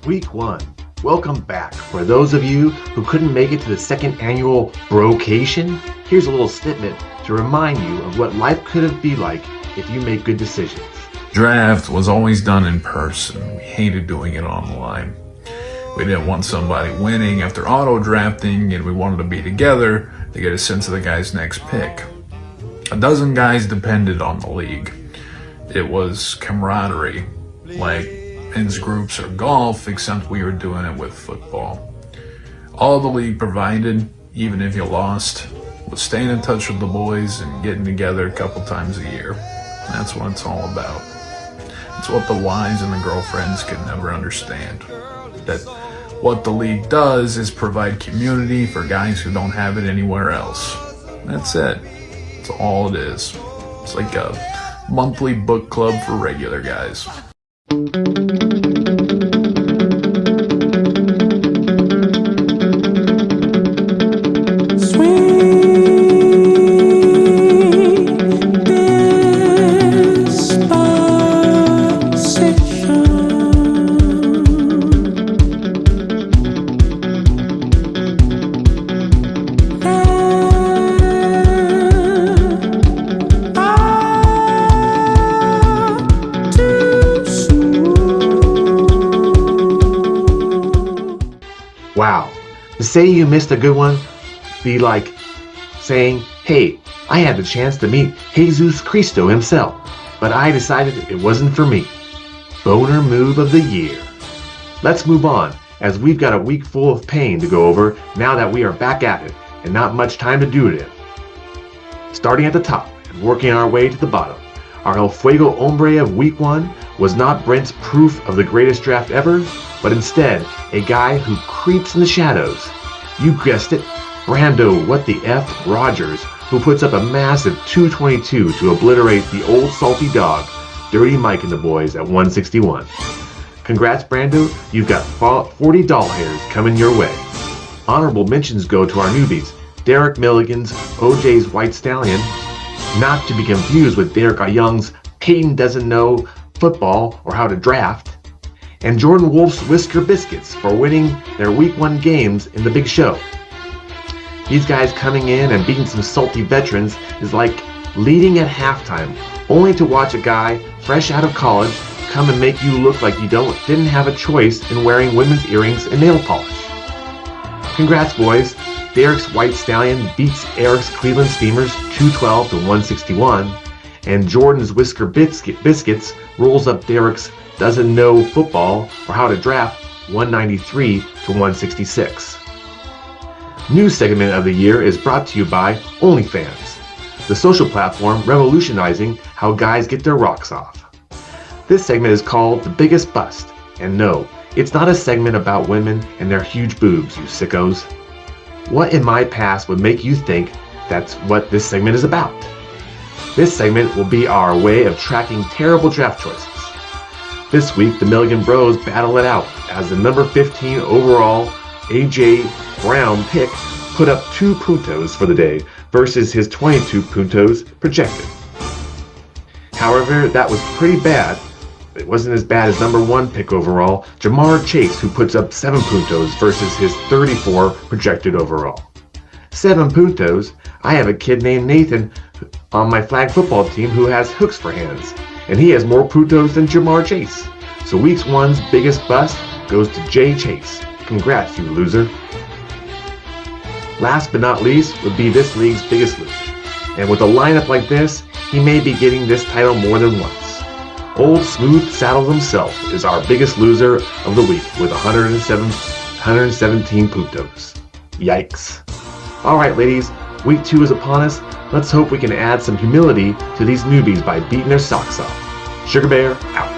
Week 1. Welcome back. For those of you who couldn't make it to the second annual Brocation, here's a little snippet to remind you of what life could be like if you make good decisions. Draft was always done in person. We hated doing it online. We didn't want somebody winning after auto-drafting, and we wanted to be together to get a sense of the guy's next pick. A dozen guys depended on the league. It was camaraderie, like men's groups or golf, except we were doing it with football. All the league provided, even if you lost, was staying in touch with the boys and getting together a couple times a year. That's what it's all about. It's what the wives and the girlfriends could never understand. That what the league does is provide community for guys who don't have it anywhere else. That's it. That's all it is. It's like a monthly book club for regular guys. Wow. To say you missed a good one be like saying, hey, I had the chance to meet Jesus Cristo himself, but I decided it wasn't for me. Boner move of the year. Let's move on, as we've got a week full of pain to go over now that we are back at it and not much time to do it in. Starting at the top and working our way to the bottom, our El Fuego Hombre of Week 1 was not Brent's proof of the greatest draft ever, but instead a guy who creeps in the shadows. You guessed it, Brando What the F Rogers, who puts up a massive 222 to obliterate the old salty dog, Dirty Mike and the boys at 161. Congrats Brando, you've got 40 doll hairs coming your way. Honorable mentions go to our newbies, Derek Milligan's OJ's White Stallion, not to be confused with Derek Young's Peyton Doesn't Know Football or How to Draft, and Jordan Wolf's Whisker Biscuits for winning their Week 1 games in the Big Show. These guys coming in and beating some salty veterans is like leading at halftime, only to watch a guy fresh out of college come and make you look like you didn't have a choice in wearing women's earrings and nail polish. Congrats boys, Derek's White Stallion beats Eric's Cleveland Steamers 212 to 161, and Jordan's Whisker Biscuits rolls up Derek's Doesn't Know Football or How to Draft 193 to 166. New segment of the year is brought to you by OnlyFans, the social platform revolutionizing how guys get their rocks off. This segment is called The Biggest Bust, and no, it's not a segment about women and their huge boobs, you sickos. What in my past would make you think that's what this segment is about? This segment will be our way of tracking terrible draft choices. This week, the Milligan Bros battle it out as the number 15 overall A.J. Brown pick put up 2 puntos for the day versus his 22 puntos projected. However, that was pretty bad. It wasn't as bad as number 1 pick overall, Jamar Chase, who puts up 7 puntos versus his 34 projected overall. 7 puntos? I have a kid named Nathan on my flag football team who has hooks for hands, and he has more puntos than Jamar Chase. So Week 1's biggest bust goes to Jay Chase. Congrats, you loser. Last but not least would be this league's biggest loser. And with a lineup like this, he may be getting this title more than once. Old Smooth Saddle himself is our biggest loser of the week with 117 puntos. Yikes. Alright ladies, Week 2 is upon us. Let's hope we can add some humility to these newbies by beating their socks off. Sugar Bear out.